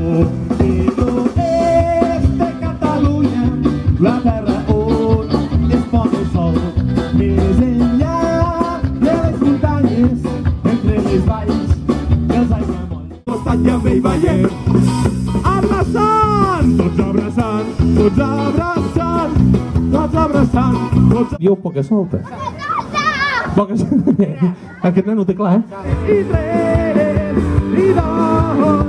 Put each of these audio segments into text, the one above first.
Però és de Catalunya, la terra on es pon el sol. Més enllà de les muntanyes, entre les valls dels aiguamolls. Costat també hi veiem abraçant, tots abraçant, tots abraçant, tots abraçant, tots... Diu poca solta. Poca solta. Aquest nen ho té clar, I tren, i don, una.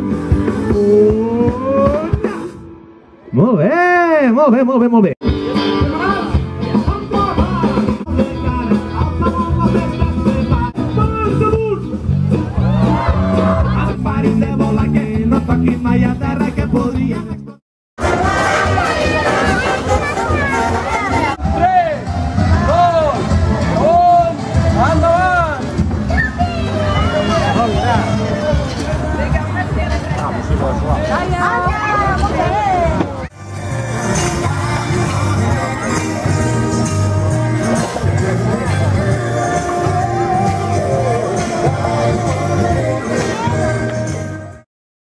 Molt bé, molt bé, molt bé, molt bé. Parin de volar que no toquin mai a terra que podrien